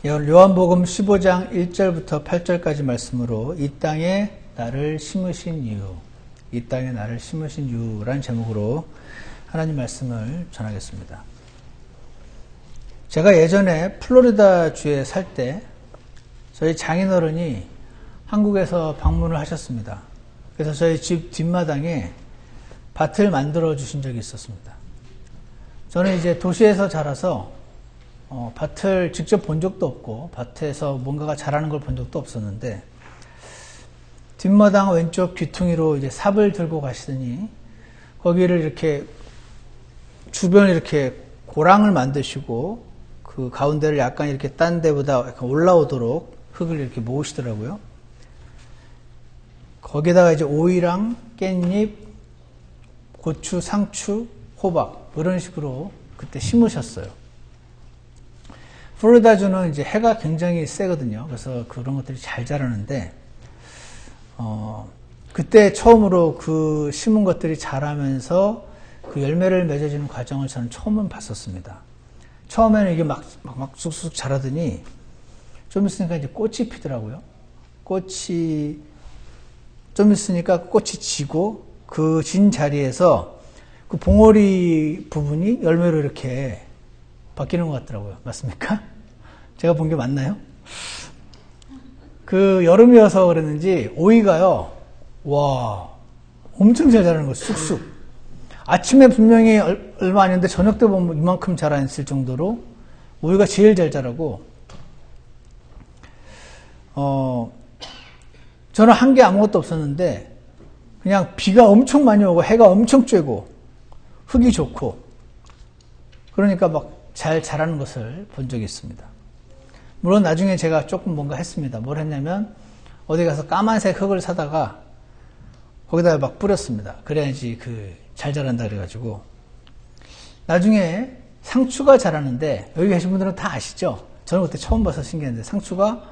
요한복음 15장 1절부터 8절까지 말씀으로 이 땅에 나를 심으신 이유, 이 땅에 나를 심으신 이유라는 제목으로 하나님 말씀을 전하겠습니다. 제가 예전에 플로리다 주에 살 때 저희 장인어른이 한국에서 방문을 하셨습니다. 그래서 저희 집 뒷마당에 밭을 만들어 주신 적이 있었습니다. 저는 이제 도시에서 자라서 밭을 직접 본 적도 없고 밭에서 뭔가가 자라는 걸 본 적도 없었는데 뒷마당 왼쪽 귀퉁이로 이제 삽을 들고 가시더니 거기를 이렇게 주변을 이렇게 고랑을 만드시고 그 가운데를 약간 이렇게 딴 데보다 약간 올라오도록 흙을 이렇게 모으시더라고요. 거기다가 이제 오이랑 깻잎, 고추, 상추, 호박 이런 식으로 그때 심으셨어요. 플로리다주는 이제 해가 굉장히 세거든요. 그래서 그런 것들이 잘 자라는데, 그때 처음으로 그 심은 것들이 자라면서 그 열매를 맺어지는 과정을 저는 처음 봤었습니다. 처음에는 이게 막 쑥쑥 자라더니 좀 있으니까 이제 꽃이 피더라고요. 꽃이, 좀 있으니까 꽃이 지고 그 진 자리에서 그 봉오리 부분이 열매로 이렇게 바뀌는 것 같더라고요. 맞습니까? 제가 본 게 맞나요? 그 여름이어서 그랬는지 오이가요, 와, 엄청 잘 자라는 거예요. 쑥쑥. 아침에 분명히 얼마 아닌데 저녁 때 보면 이만큼 자라있을 정도로 오이가 제일 잘 자라고, 저는 한 게 아무것도 없었는데 그냥 비가 엄청 많이 오고 해가 엄청 쬐고 흙이 좋고 그러니까 막 잘 자라는 것을 본 적이 있습니다. 물론 나중에 제가 조금 뭔가 했습니다. 뭘 했냐면 어디 가서 까만색 흙을 사다가 거기다가 막 뿌렸습니다. 그래야지 잘 자란다 그래가지고. 나중에 상추가 자라는데 여기 계신 분들은 다 아시죠? 저는 그때 처음 봐서 신기했는데 상추가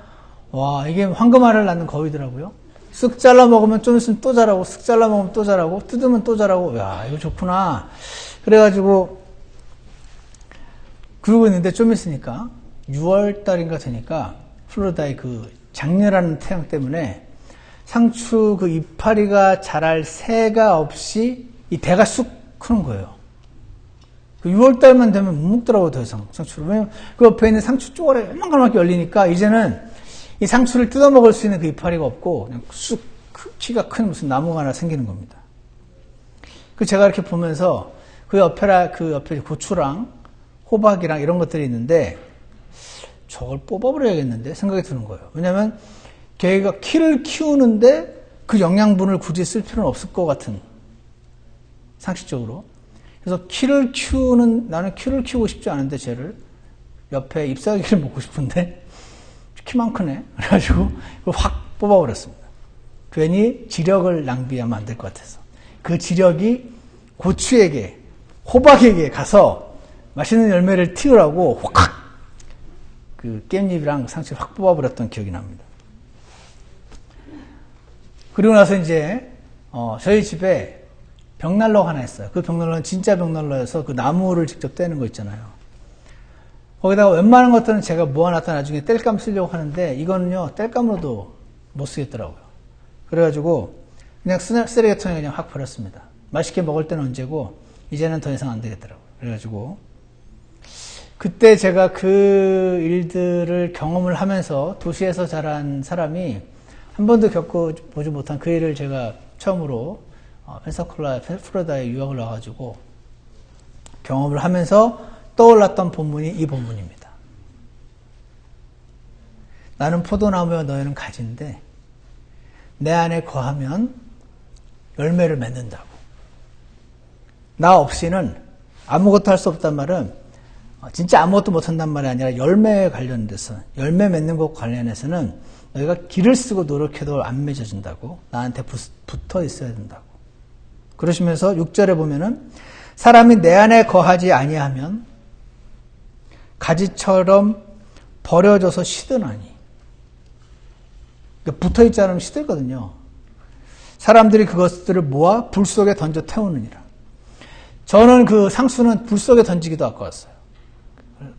와, 이게 황금알을 낳는 거위더라고요. 쓱 잘라 먹으면 좀 있으면 또 자라고, 쓱 잘라 먹으면 또 자라고, 뜯으면 또 자라고. 야, 이거 좋구나. 그래가지고 그러고 있는데 좀 있으니까 6월달인가 되니까 플로리다의 그 장렬한 태양 때문에 상추 그 이파리가 자랄 새가 없이 이 대가 쑥 크는 거예요. 그 6월달만 되면 못 먹더라고요, 더 이상 상추를. 왜냐면 그 옆에 있는 상추 쪼가리 요만큼밖에 열리니까 이제는 이 상추를 뜯어 먹을 수 있는 그 이파리가 없고 그냥 쑥 키가 큰 무슨 나무가 하나 생기는 겁니다. 그 제가 이렇게 보면서 그 옆에 고추랑 호박이랑 이런 것들이 있는데 저걸 뽑아버려야겠는데 생각이 드는 거예요. 왜냐하면 걔가 키를 키우는데 그 영양분을 굳이 쓸 필요는 없을 것 같은, 상식적으로. 그래서 나는 키를 키우고 싶지 않은데 쟤를 옆에 잎사귀를 먹고 싶은데 키만 크네. 그래가지고 확 뽑아버렸습니다. 괜히 지력을 낭비하면 안 될 것 같아서. 그 지력이 고추에게, 호박에게 가서 맛있는 열매를 틔우라고 확 그 깻잎이랑 상추를 확 뽑아버렸던 기억이 납니다. 그리고 나서 이제 저희 집에 벽난로가 하나 있어요. 그 벽난로는 진짜 벽난로여서 그 나무를 직접 떼는 거 있잖아요. 거기다가 웬만한 것들은 제가 모아놨다 나중에 뗄감 쓰려고 하는데 이거는요 뗄감으로도 못 쓰겠더라고요. 그래가지고 그냥 쓰레기통에 그냥 확 버렸습니다. 맛있게 먹을 때는 언제고 이제는 더 이상 안 되겠더라고요. 그래가지고 그때 제가 그 일들을 경험을 하면서 도시에서 자란 사람이 한 번도 겪어보지 못한 그 일을 제가 처음으로 펜사콜라, 플로리다에 유학을 와가지고 경험을 하면서 떠올랐던 본문이 이 본문입니다. 나는 포도나무여 너희는 가지인데 내 안에 거하면 열매를 맺는다고. 나 없이는 아무것도 할 수 없단 말은 진짜 아무것도 못한단 말이 아니라 열매에 관련돼서, 열매 맺는 것 관련해서는 너희가 길을 쓰고 노력해도 안 맺어진다고. 나한테 붙어 있어야 된다고. 그러시면서 6절에 보면은 사람이 내 안에 거하지 아니하면 가지처럼 버려져서 시드나니. 그러니까 붙어 있지 않으면 시들거든요. 사람들이 그것들을 모아 불 속에 던져 태우느니라. 저는 그 상수는 불 속에 던지기도 아까웠어요.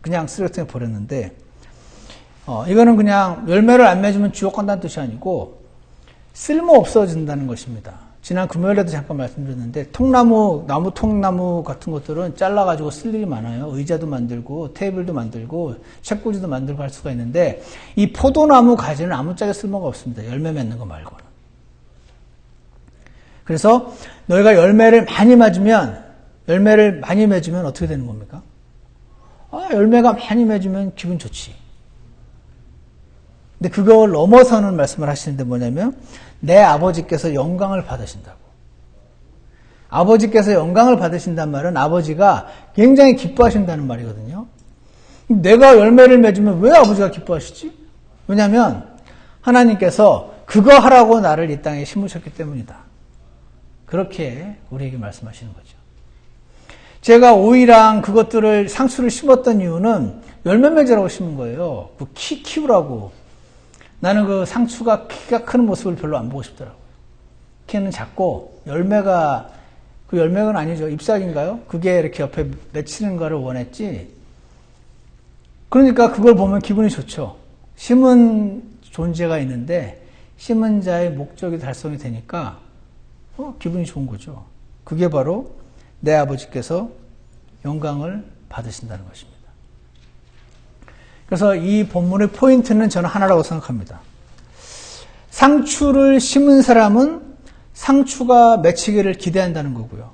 그냥 쓰레기통에 버렸는데 이거는 그냥 열매를 안 맺으면 지옥 간다는 뜻이 아니고 쓸모 없어진다는 것입니다. 지난 금요일에도 잠깐 말씀드렸는데 나무 통나무 같은 것들은 잘라가지고 쓸 일이 많아요. 의자도 만들고 테이블도 만들고 책꽂이도 만들고 할 수가 있는데 이 포도나무 가지는 아무짝에 쓸모가 없습니다. 열매 맺는 거 말고는. 그래서 너희가 열매를 많이 맺으면 어떻게 되는 겁니까? 열매가 많이 맺으면 기분 좋지. 근데 그걸 넘어서는 말씀을 하시는데 뭐냐면 내 아버지께서 영광을 받으신다고. 아버지께서 영광을 받으신다는 말은 아버지가 굉장히 기뻐하신다는 말이거든요. 내가 열매를 맺으면 왜 아버지가 기뻐하시지? 왜냐하면 하나님께서 그거 하라고 나를 이 땅에 심으셨기 때문이다. 그렇게 우리에게 말씀하시는 거죠. 제가 오이랑 그것들을 상추를 심었던 이유는 열매 맺으라고 심은 거예요. 그 키 키우라고. 나는 그 상추가 키가 크는 모습을 별로 안 보고 싶더라고요. 키는 작고 열매가 그 열매는 아니죠. 잎사귀인가요? 그게 이렇게 옆에 맺히는 거를 원했지. 그러니까 그걸 보면 기분이 좋죠. 심은 존재가 있는데 심은 자의 목적이 달성이 되니까 기분이 좋은 거죠. 그게 바로 내 아버지께서 영광을 받으신다는 것입니다. 그래서 이 본문의 포인트는 저는 하나라고 생각합니다. 상추를 심은 사람은 상추가 맺히기를 기대한다는 거고요.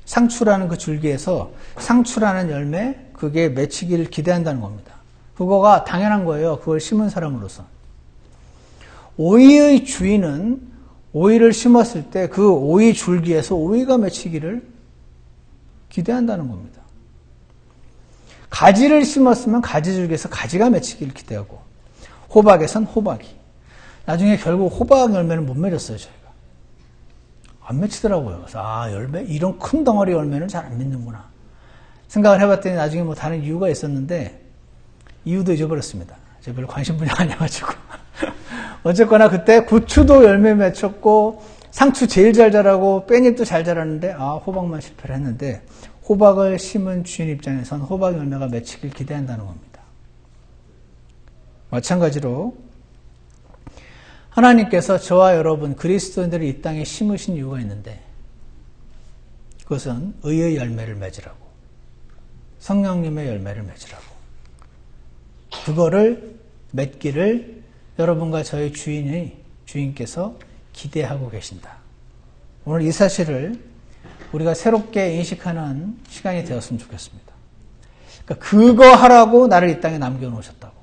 상추라는 그 줄기에서 상추라는 열매, 그게 맺히기를 기대한다는 겁니다. 그거가 당연한 거예요. 그걸 심은 사람으로서. 오이의 주인은 오이를 심었을 때 그 오이 줄기에서 오이가 맺히기를 기대한다는 겁니다. 가지를 심었으면 가지 줄기에서 가지가 맺히기를 기대하고 호박에선 호박이. 나중에 결국 호박 열매는 못 맺었어요, 저희가. 안 맺히더라고요. 그래서 열매 이런 큰 덩어리 열매는 잘 안 맺는구나 생각을 해봤더니 나중에 뭐 다른 이유가 있었는데 이유도 잊어버렸습니다. 제가 별로 관심 분야 아니어가지고. 어쨌거나 그때 고추도 열매 맺혔고 상추 제일 잘 자라고 깻잎도 잘 자랐는데 호박만 실패를 했는데 호박을 심은 주인 입장에선 호박 열매가 맺히길 기대한다는 겁니다. 마찬가지로 하나님께서 저와 여러분 그리스도인들을 이 땅에 심으신 이유가 있는데 그것은 의의 열매를 맺으라고, 성령님의 열매를 맺으라고, 그거를 맺기를 여러분과 저희 주인께서 기대하고 계신다. 오늘 이 사실을 우리가 새롭게 인식하는 시간이 되었으면 좋겠습니다. 그러니까 그거 하라고 나를 이 땅에 남겨놓으셨다고.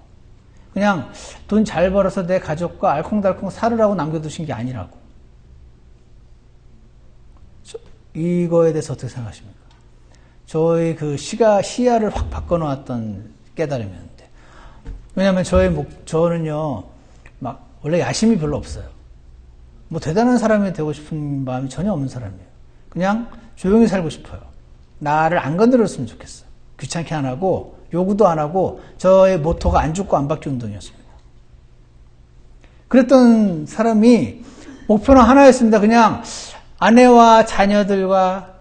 그냥 돈 잘 벌어서 내 가족과 알콩달콩 살으라고 남겨두신 게 아니라고. 이거에 대해서 어떻게 생각하십니까? 저의 그 시야를 확 바꿔놓았던 깨달음이었는데. 왜냐하면 저는요, 원래 야심이 별로 없어요. 뭐 대단한 사람이 되고 싶은 마음이 전혀 없는 사람이에요. 그냥 조용히 살고 싶어요. 나를 안 건드렸으면 좋겠어요. 귀찮게 안 하고 요구도 안 하고 저의 모토가 안 죽고 안 받기 운동이었습니다. 그랬던 사람이 목표는 하나였습니다. 그냥 아내와 자녀들과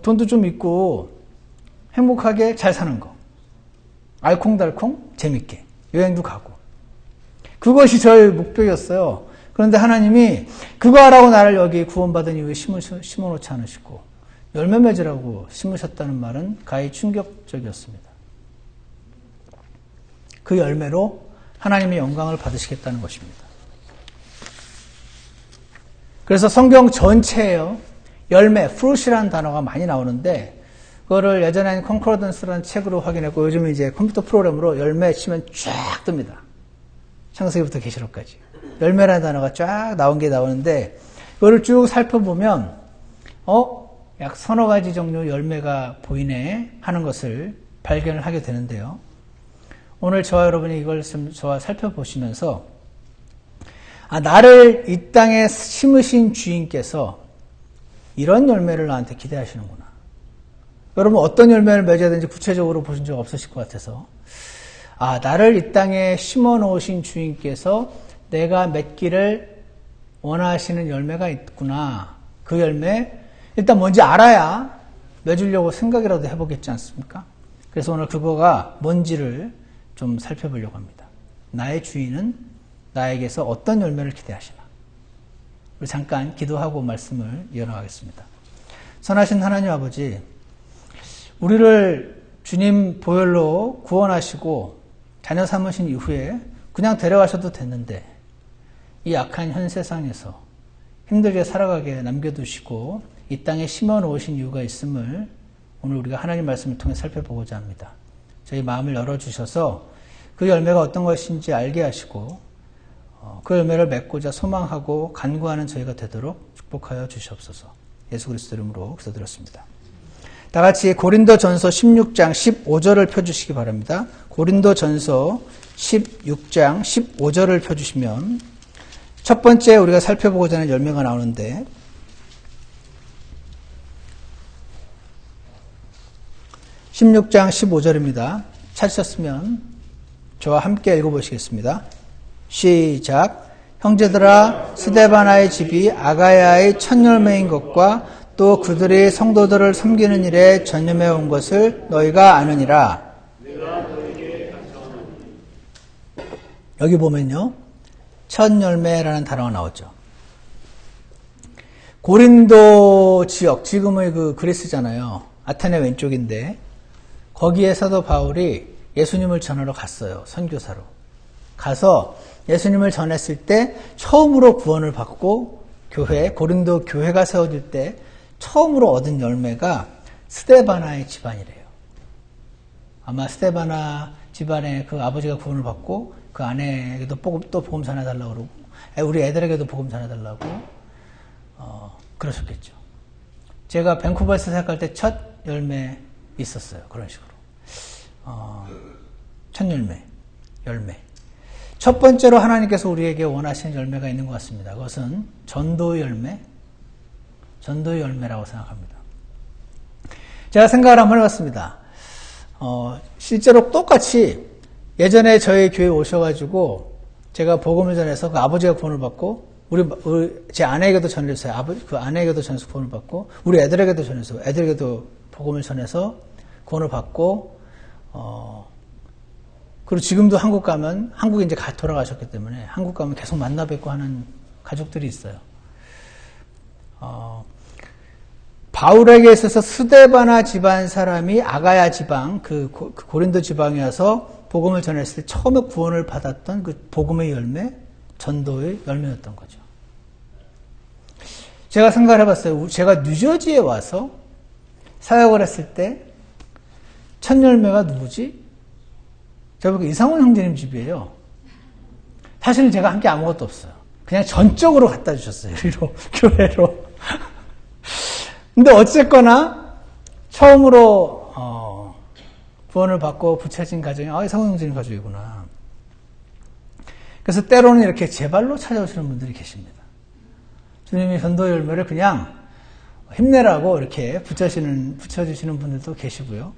돈도 좀 있고 행복하게 잘 사는 거. 알콩달콩 재밌게 여행도 가고. 그것이 저의 목표였어요. 그런데 하나님이 그거 하라고 나를 여기 구원받은 이후에 심어놓지 않으시고 열매 맺으라고 심으셨다는 말은 가히 충격적이었습니다. 그 열매로 하나님의 영광을 받으시겠다는 것입니다. 그래서 성경 전체에요. 열매, fruit이라는 단어가 많이 나오는데 그거를 예전에는 컨코던스라는 책으로 확인했고 요즘은 이제 컴퓨터 프로그램으로 열매 치면 쫙 뜹니다. 창세기부터 계시록까지. 열매라는 단어가 쫙 나오는데 그거를 쭉 살펴보면 약 서너 가지 종류 열매가 보이네 하는 것을 발견을 하게 되는데요. 오늘 저와 여러분이 이걸 저와 살펴보시면서 나를 이 땅에 심으신 주인께서 이런 열매를 나한테 기대하시는구나. 여러분 어떤 열매를 맺어야 되는지 구체적으로 보신 적 없으실 것 같아서 나를 이 땅에 심어 놓으신 주인께서 내가 맺기를 원하시는 열매가 있구나. 그 열매 일단 뭔지 알아야 맺으려고 생각이라도 해보겠지 않습니까? 그래서 오늘 그거가 뭔지를 좀 살펴보려고 합니다. 나의 주인은 나에게서 어떤 열매를 기대하시나. 우리 잠깐 기도하고 말씀을 이어나가겠습니다. 선하신 하나님 아버지, 우리를 주님 보혈로 구원하시고 자녀 삼으신 이후에 그냥 데려가셔도 됐는데 이 악한 현 세상에서 힘들게 살아가게 남겨두시고 이 땅에 심어 놓으신 이유가 있음을 오늘 우리가 하나님 말씀을 통해 살펴보고자 합니다. 저희 마음을 열어주셔서 그 열매가 어떤 것인지 알게 하시고 그 열매를 맺고자 소망하고 간구하는 저희가 되도록 축복하여 주시옵소서. 예수 그리스도 이름으로 기도드렸습니다. 다 같이 고린도전서 16장 15절을 펴주시기 바랍니다. 고린도전서 16장 15절을 펴주시면 첫 번째 우리가 살펴보고자 하는 열매가 나오는데 16장 15절입니다. 찾으셨으면 저와 함께 읽어보시겠습니다. 시작. 형제들아, 스데바나의 집이 아가야의 첫 열매인 것과 또 그들이 성도들을 섬기는 일에 전념해 온 것을 너희가 아느니라. 여기 보면요, 첫 열매라는 단어가 나오죠. 고린도 지역, 지금의 그 그리스잖아요. 아테네 왼쪽인데 거기에 사도 바울이 예수님을 전하러 갔어요. 선교사로. 가서 예수님을 전했을 때 처음으로 구원을 받고 고린도 교회가 세워질 때 처음으로 얻은 열매가 스데바나의 집안이래요. 아마 스데바나 집안에 그 아버지가 구원을 받고 그 아내에게도 또 복음 전해달라고 그러고 우리 애들에게도 복음 전해달라고 그러셨겠죠. 제가 밴쿠버에서 생각할 때 첫 열매 있었어요. 그런 식으로. 첫 열매. 첫 번째로 하나님께서 우리에게 원하시는 열매가 있는 것 같습니다. 그것은 전도의 열매라고 생각합니다. 제가 생각을 한번 해봤습니다. 실제로 똑같이 예전에 저희 교회에 오셔가지고 제가 복음을 전해서 그 아버지가 구원을 받고 제 아내에게도 전해서 그 아내에게도 전해서 구원을 받고 우리 애들에게도 전해서 애들에게도 복음을 전해서 구원을 받고 그리고 지금도 한국 가면 한국에 이제 돌아가셨기 때문에 한국 가면 계속 만나 뵙고 하는 가족들이 있어요. 바울에게 있어서 스데바나 집안 사람이 아가야 지방 그 고린도 지방에 와서 복음을 전했을 때 처음에 구원을 받았던 그 복음의 열매, 전도의 열매였던 거죠. 제가 생각을 해봤어요. 제가 뉴저지에 와서 사역을 했을 때 첫 열매가 누구지? 제가 보기에 이상훈 형제님 집이에요. 사실은 제가 한 게 아무것도 없어요. 그냥 전적으로 갖다 주셨어요. 여기로, 교회로. 근데 어쨌거나 처음으로 구원을 받고 부채진 가정이 이상훈 형제님 가족이구나. 그래서 때로는 이렇게 제 발로 찾아오시는 분들이 계십니다. 주님이 전도 열매를 그냥 힘내라고 이렇게 붙여주시는 분들도 계시고요.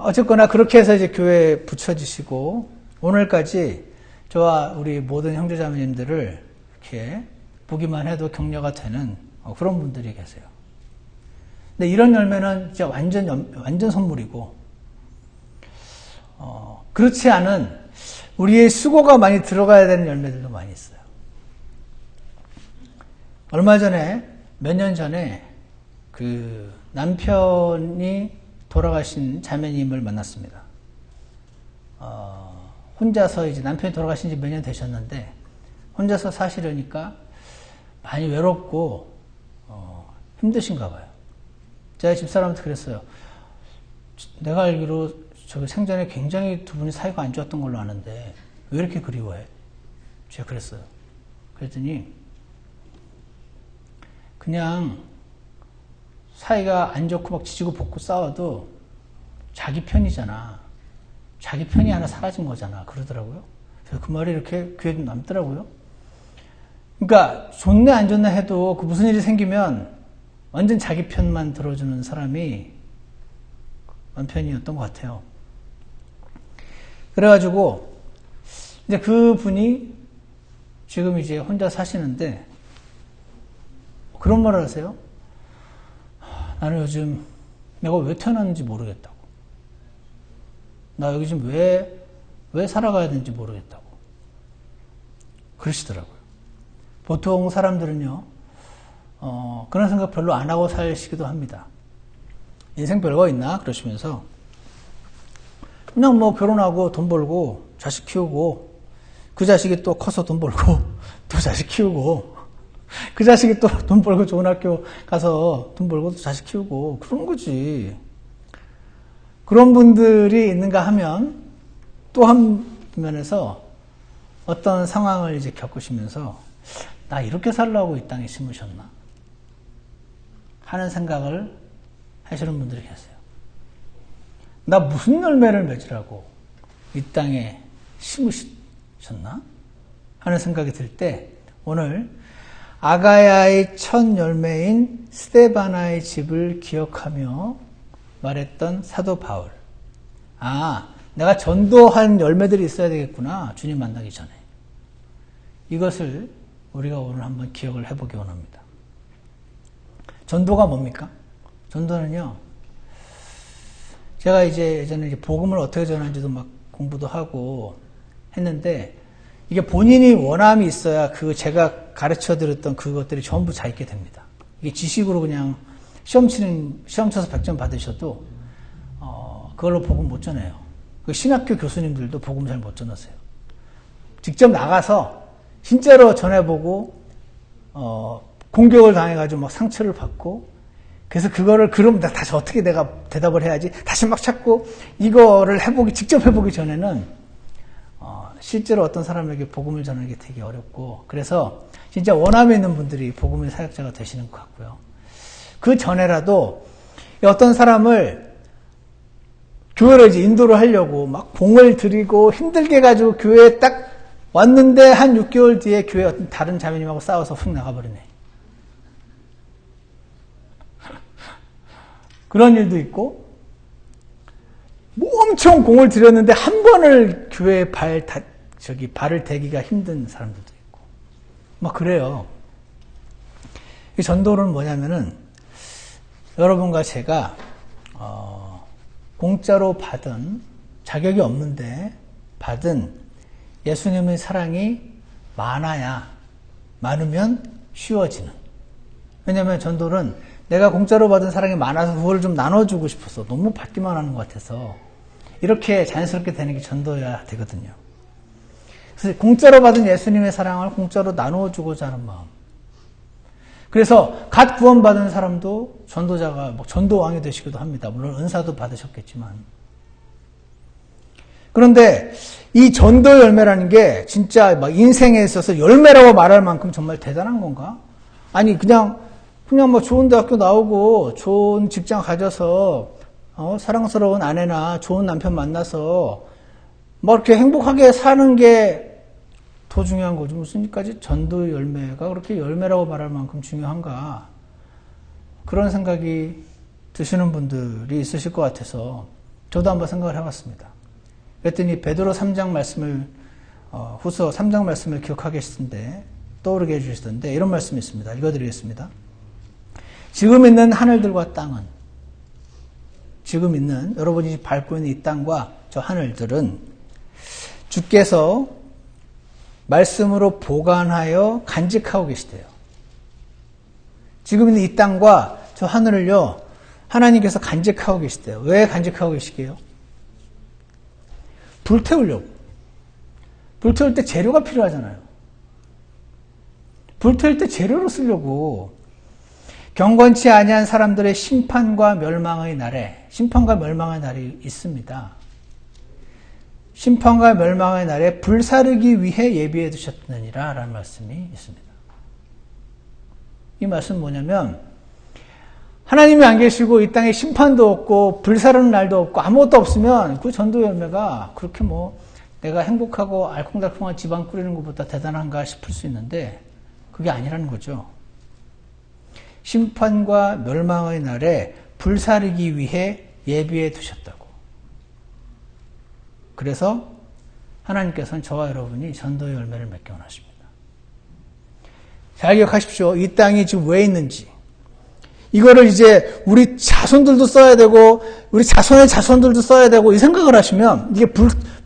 어쨌거나 그렇게 해서 이제 교회에 붙여주시고 오늘까지 저와 우리 모든 형제자매님들을 이렇게 보기만 해도 격려가 되는 그런 분들이 계세요. 근데 이런 열매는 진짜 완전 선물이고 그렇지 않은 우리의 수고가 많이 들어가야 되는 열매들도 많이 있어요. 얼마 전에 몇 년 전에 그 남편이 돌아가신 자매님을 만났습니다. 혼자서 이제 남편이 돌아가신 지 몇 년 되셨는데 혼자서 사시려니까 많이 외롭고 힘드신가 봐요. 제가 집사람한테 그랬어요. 내가 알기로 저기 생전에 굉장히 두 분이 사이가 안 좋았던 걸로 아는데 왜 이렇게 그리워해? 제가 그랬어요. 그랬더니 그냥 사이가 안 좋고 막 지지고 볶고 싸워도 자기 편이잖아. 자기 편이 하나 사라진 거잖아. 그러더라고요. 그래서 그 말이 이렇게 귀에 좀 남더라고요. 그러니까 좋네 안 좋네 해도 그 무슨 일이 생기면 완전 자기 편만 들어주는 사람이 남편이었던 것 같아요. 그래가지고 이제 그 분이 지금 이제 혼자 사시는데 그런 말을 하세요. 나는 요즘 내가 왜 태어났는지 모르겠다고. 나 여기 지금 왜 왜 살아가야 되는지 모르겠다고 그러시더라고요. 보통 사람들은요, 그런 생각 별로 안 하고 사시기도 합니다. 인생 별거 있나? 그러시면서 그냥 뭐 결혼하고 돈 벌고 자식 키우고 그 자식이 또 커서 돈 벌고 또 자식 키우고 그 자식이 또 돈 벌고 좋은 학교 가서 돈 벌고 또 자식 키우고 그런 거지. 그런 분들이 있는가 하면 또 한 면에서 어떤 상황을 이제 겪으시면서 나 이렇게 살라고 이 땅에 심으셨나 하는 생각을 하시는 분들이 계세요. 나 무슨 열매를 맺으라고 이 땅에 심으셨나 하는 생각이 들 때 오늘 아가야의 첫 열매인 스데바나의 집을 기억하며 말했던 사도 바울. 내가 전도한 열매들이 있어야 되겠구나. 주님 만나기 전에. 이것을 우리가 오늘 한번 기억을 해보기 원합니다. 전도가 뭡니까? 전도는요, 제가 이제 예전에 복음을 어떻게 전하는지도 막 공부도 하고 했는데, 이게 본인이 원함이 있어야 제가 가르쳐 드렸던 그것들이 전부 자 있게 됩니다. 이게 지식으로 그냥 시험 쳐서 100점 받으셔도, 그걸로 복음 못 전해요. 그 신학교 교수님들도 복음 잘 못 전하세요. 직접 나가서 진짜로 전해보고, 공격을 당해가지고 막 상처를 받고, 그래서 그거를 그럼 다시 어떻게 내가 대답을 해야지 다시 막 찾고 이거를 직접 해보기 전에는 실제로 어떤 사람에게 복음을 전하는 게 되게 어렵고, 그래서 진짜 원함에 있는 분들이 복음의 사역자가 되시는 것 같고요. 그 전에라도 어떤 사람을 교회로 이제 인도를 하려고 막 공을 들이고 힘들게 가지고 교회에 딱 왔는데 한 6개월 뒤에 교회 어떤 다른 자매님하고 싸워서 훅 나가버리네. 그런 일도 있고, 엄청 공을 들였는데 한 번을 교회에 발을 대기가 힘든 사람들도 있고, 막 그래요. 이 전도는 뭐냐면은, 여러분과 제가, 공짜로 받은, 자격이 없는데 받은 예수님의 사랑이 많으면 쉬워지는. 왜냐면 전도는 내가 공짜로 받은 사랑이 많아서 그걸 좀 나눠주고 싶어서 너무 받기만 하는 것 같아서 이렇게 자연스럽게 되는 게 전도여야 되거든요. 그래서 공짜로 받은 예수님의 사랑을 공짜로 나눠주고자 하는 마음. 그래서 갓 구원받은 사람도 전도자가 전도왕이 되시기도 합니다. 물론 은사도 받으셨겠지만. 그런데 이 전도 열매라는 게 진짜 막 인생에 있어서 열매라고 말할 만큼 정말 대단한 건가? 아니 그냥 뭐 좋은 대학교 나오고 좋은 직장 가져서 사랑스러운 아내나 좋은 남편 만나서 뭐 이렇게 행복하게 사는 게 더 중요한 거죠. 무슨까지 전도 열매가 그렇게 열매라고 말할 만큼 중요한가? 그런 생각이 드시는 분들이 있으실 것 같아서 저도 한번 생각을 해봤습니다. 그랬더니 베드로 3장 말씀을 후서 3장 말씀을 기억하게 하시던데 떠오르게 해주시던데 이런 말씀이 있습니다. 읽어드리겠습니다. 지금 있는 하늘들과 땅은, 지금 있는 여러분이 밟고 있는 이 땅과 저 하늘들은 주께서 말씀으로 보관하여 간직하고 계시대요. 지금 있는 이 땅과 저 하늘을요, 하나님께서 간직하고 계시대요. 왜 간직하고 계시게요? 불태우려고. 불태울 때 재료가 필요하잖아요. 불태울 때 재료로 쓰려고. 경건치 아니한 사람들의 심판과 멸망의 날이 있습니다. 심판과 멸망의 날에 불사르기 위해 예비해 두셨느니라 라는 말씀이 있습니다. 이 말씀은 뭐냐면 하나님이 안 계시고 이 땅에 심판도 없고 불사르는 날도 없고 아무것도 없으면 그 전도 열매가 그렇게 내가 행복하고 알콩달콩한 집안 꾸리는 것보다 대단한가 싶을 수 있는데 그게 아니라는 거죠. 심판과 멸망의 날에 불사르기 위해 예비해 두셨다고. 그래서 하나님께서는 저와 여러분이 전도의 열매를 맺게 원하십니다. 잘 기억하십시오. 이 땅이 지금 왜 있는지. 이거를 이제 우리 자손들도 써야 되고 우리 자손의 자손들도 써야 되고 이 생각을 하시면 이게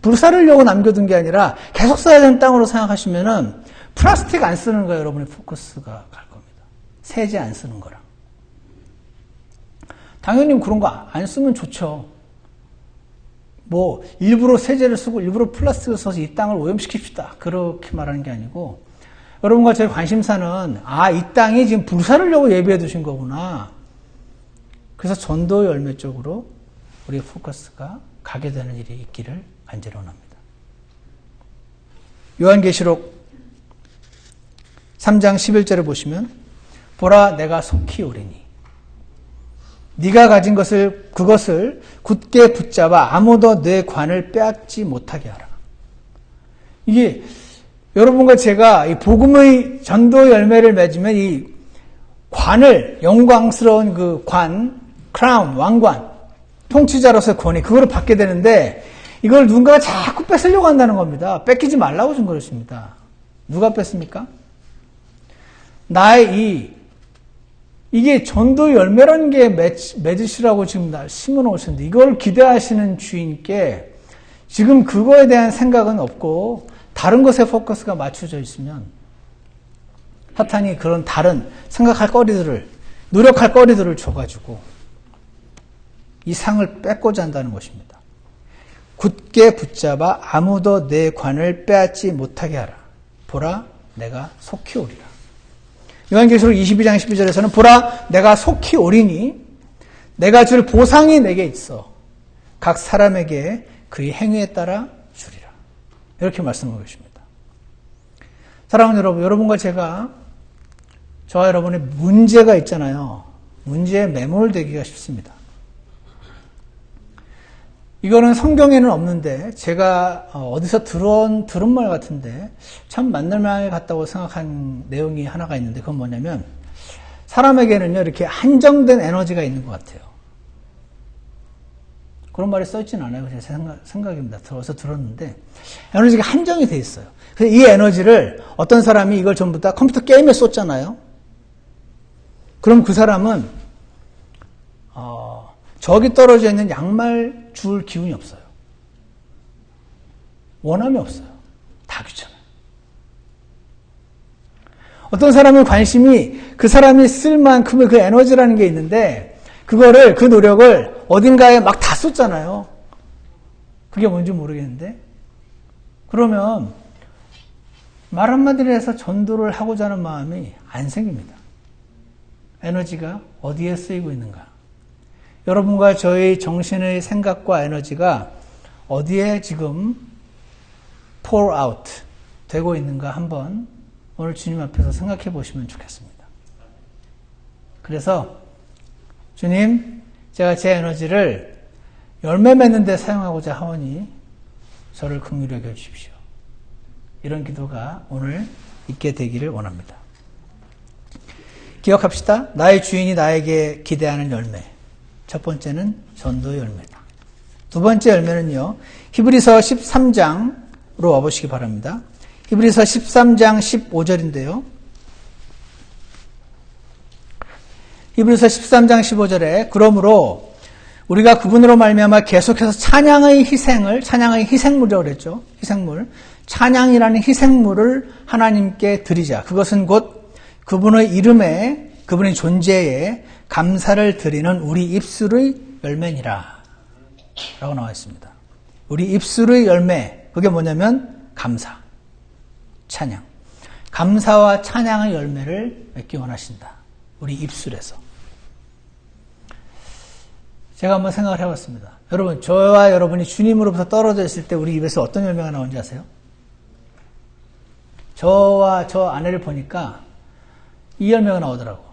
불사르려고 남겨둔 게 아니라 계속 써야 되는 땅으로 생각하시면은 플라스틱 안 쓰는 거예요. 여러분의 포커스가 갈 겁니다. 세제 안 쓰는 거랑. 당연히 그런 거 안 쓰면 좋죠. 뭐 일부러 세제를 쓰고 일부러 플라스틱을 써서 이 땅을 오염시킵시다. 그렇게 말하는 게 아니고 여러분과 저희 관심사는 이 땅이 지금 불사르려고 예비해 두신 거구나. 그래서 전도 열매 쪽으로 우리의 포커스가 가게 되는 일이 있기를 간절히 원합니다. 요한계시록 3장 11절을 보시면 보라 내가 속히 오리니 네가 가진 그것을 굳게 붙잡아 아무도 내 관을 빼앗지 못하게 하라. 이게 여러분과 제가 이 복음의 전도 열매를 맺으면 이 관을 영광스러운 그 관, 크라운, 왕관, 통치자로서의 권위 그거를 받게 되는데 이걸 누군가가 자꾸 뺏으려고 한다는 겁니다. 뺏기지 말라고 준 것입니다. 누가 뺐습니까? 나의 이게 전도 열매라는 게 맺으시라고 지금 심어 놓으셨는데 이걸 기대하시는 주인께 지금 그거에 대한 생각은 없고 다른 것에 포커스가 맞춰져 있으면 사탄이 그런 다른 생각할 거리들을 노력할 거리들을 줘가지고 이 상을 뺏고자 한다는 것입니다. 굳게 붙잡아 아무도 내 관을 빼앗지 못하게 하라. 보라 내가 속히 오리라. 요한계시록 22장 12절에서는 보라 내가 속히 오리니 내가 줄 보상이 내게 있어 각 사람에게 그의 행위에 따라 주리라. 이렇게 말씀하고 계십니다. 사랑하는 여러분, 여러분과 저와 여러분의 문제가 있잖아요. 문제에 매몰되기가 쉽습니다. 이거는 성경에는 없는데 제가 어디서 들은 말 같은데 참 만날만하게 같다고 생각한 내용이 하나가 있는데 그건 뭐냐면 사람에게는요 이렇게 한정된 에너지가 있는 것 같아요. 그런 말이 써있지는 않아요. 제 생각입니다. 들었는데 에너지가 한정이 돼 있어요. 그래서 이 에너지를 어떤 사람이 이걸 전부 다 컴퓨터 게임에 쏟잖아요. 그럼 그 사람은 저기 떨어져 있는 양말 줄 기운이 없어요. 원함이 없어요. 다 귀찮아요. 어떤 사람은 관심이 그 사람이 쓸 만큼의 그 에너지라는 게 있는데 그거를 그 노력을 어딘가에 막 다 쏟잖아요. 그게 뭔지 모르겠는데 그러면 말 한마디로 해서 전도를 하고자 하는 마음이 안 생깁니다. 에너지가 어디에 쓰이고 있는가? 여러분과 저의 정신의 생각과 에너지가 어디에 지금 pour out 되고 있는가 한번 오늘 주님 앞에서 생각해 보시면 좋겠습니다. 그래서 주님, 제가 제 에너지를 열매 맺는 데 사용하고자 하오니 저를 긍휼히 여겨 주십시오. 이런 기도가 오늘 있게 되기를 원합니다. 기억합시다. 나의 주인이 나에게 기대하는 열매. 첫 번째는 전도의 열매다. 두 번째 열매는요. 히브리서 13장으로 와보시기 바랍니다. 히브리서 13장 15절인데요. 히브리서 13장 15절에 그러므로 우리가 그분으로 말미암아 계속해서 찬양의 희생물이라고 그랬죠. 찬양이라는 희생물을 하나님께 드리자. 그것은 곧 그분의 이름에 그분의 존재에 감사를 드리는 우리 입술의 열매니라 라고 나와 있습니다. 우리 입술의 열매, 그게 뭐냐면 감사, 찬양. 감사와 찬양의 열매를 맺기 원하신다. 우리 입술에서. 제가 한번 생각을 해봤습니다. 여러분, 저와 여러분이 주님으로부터 떨어져 있을 때 우리 입에서 어떤 열매가 나오는지 아세요? 저와 저 아내를 보니까 이 열매가 나오더라고.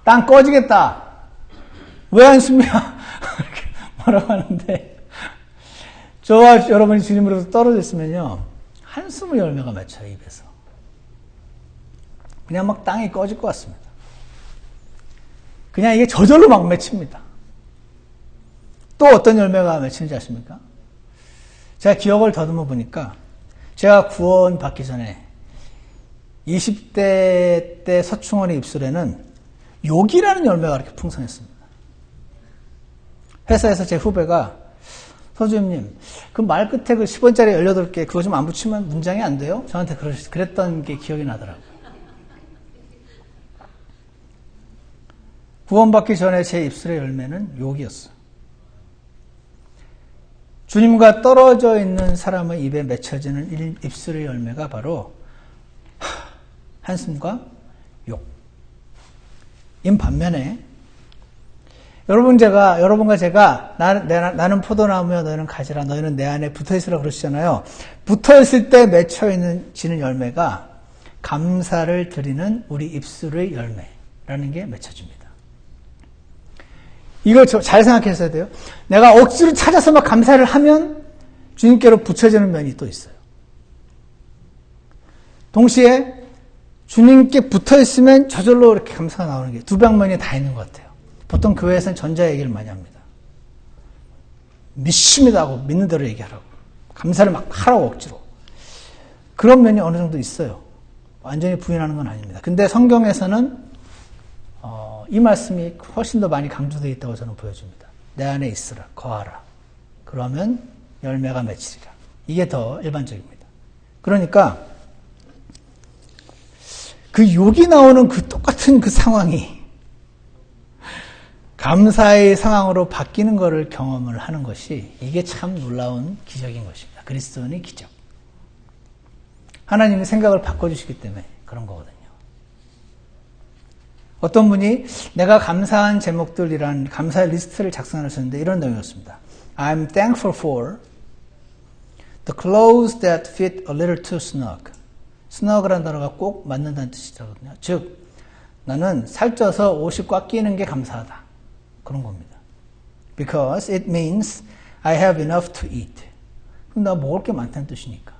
땅 꺼지겠다. 왜 한숨이야? 뭐라고 하는데 저와 여러분이 주님으로부터 떨어져 있으면요 한숨의 열매가 맺혀요. 입에서 그냥 막 땅이 꺼질 것 같습니다. 그냥 이게 저절로 막 맺힙니다. 또 어떤 열매가 맺히는지 아십니까? 제가 기억을 더듬어 보니까 제가 구원 받기 전에 20대 때 서충원의 입술에는 욕이라는 열매가 그렇게 풍성했습니다. 회사에서 제 후배가 서주임님, 그 말 끝에 그 10원짜리 18개 그거 좀 안 붙이면 문장이 안 돼요? 저한테 그랬던 게 기억이 나더라고요. 구원받기 전에 제 입술의 열매는 욕이었어요. 주님과 떨어져 있는 사람의 입에 맺혀지는 입술의 열매가 바로 한숨과 욕. 인 반면에 여러분과 제가 나는 포도나무여 너희는 가지라 너희는 내 안에 붙어있으라 그러시잖아요. 붙어있을 때 맺혀지는 열매가 감사를 드리는 우리 입술의 열매라는 게 맺혀집니다. 이걸 잘 생각했어야 돼요. 내가 억지로 찾아서 막 감사를 하면 주님께로 붙여지는 면이 또 있어요. 동시에 주님께 붙어있으면 저절로 이렇게 감사가 나오는 게 두 방면이 다 있는 것 같아요. 보통 교회에서는 전자 얘기를 많이 합니다. 믿습니다 하고 믿는 대로 얘기하라고. 감사를 막 하라고 억지로. 그런 면이 어느 정도 있어요. 완전히 부인하는 건 아닙니다. 근데 성경에서는 이 말씀이 훨씬 더 많이 강조되어 있다고 저는 보여집니다. 내 안에 있으라, 거하라. 그러면 열매가 맺히리라. 이게 더 일반적입니다. 그러니까 그 욕이 나오는 그 똑같은 그 상황이 감사의 상황으로 바뀌는 것을 경험을 하는 것이 이게 참 놀라운 기적인 것입니다. 그리스도인의 기적. 하나님이 생각을 바꿔주시기 때문에 그런 거거든요. 어떤 분이 내가 감사한 제목들이란 감사의 리스트를 작성하셨는데 이런 내용이었습니다. I'm thankful for the clothes that fit a little too snug. snug이라는 단어가 꼭 맞는다는 뜻이거든요. 즉, 나는 살쪄서 옷이 꽉 끼는 게 감사하다. 그런 겁니다. Because it means I have enough to eat. 그럼 나 먹을 게 많다는 뜻이니까.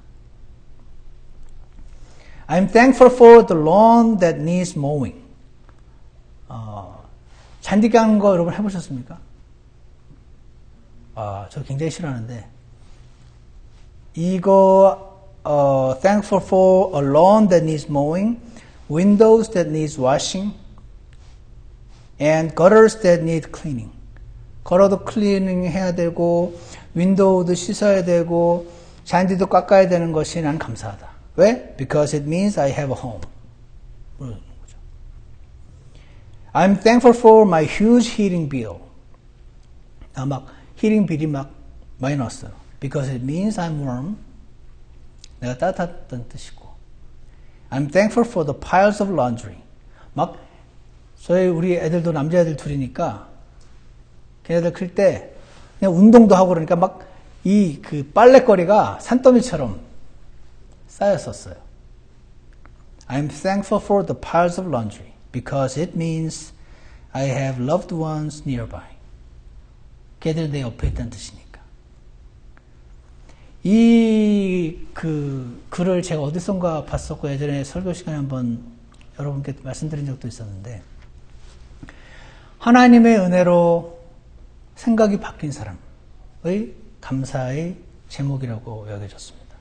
I'm thankful for the lawn that needs mowing. 잔디 깎는 거 여러분 해보셨습니까? 저 굉장히 싫어하는데 이거 thankful for a lawn that needs mowing, windows that needs washing, and gutters that need cleaning. 걸어도 클리닝 해야 되고 윈도우도 씻어야 되고 잔디도 깎아야 되는 것이 난 감사하다. 왜? Because it means I have a home. I'm thankful for my huge heating bill. 막 히팅 빌이 막 많이 나왔어요. Because it means I'm warm. 내가 따뜻하다는 뜻이고. I'm thankful for the piles of laundry. 막 우리 애들도 남자애들 둘이니까 걔네들 클 때 그냥 운동도 하고 그러니까 막 그 빨래거리가 산더미처럼 쌓였었어요. I'm thankful for the piles of laundry because it means I have loved ones nearby. 걔들 내 옆에 있다는 뜻이니까. 그 글을 제가 어디선가 봤었고 예전에 설교 시간에 한번 여러분께 말씀드린 적도 있었는데 하나님의 은혜로 생각이 바뀐 사람의 감사의 제목이라고 여겨졌습니다.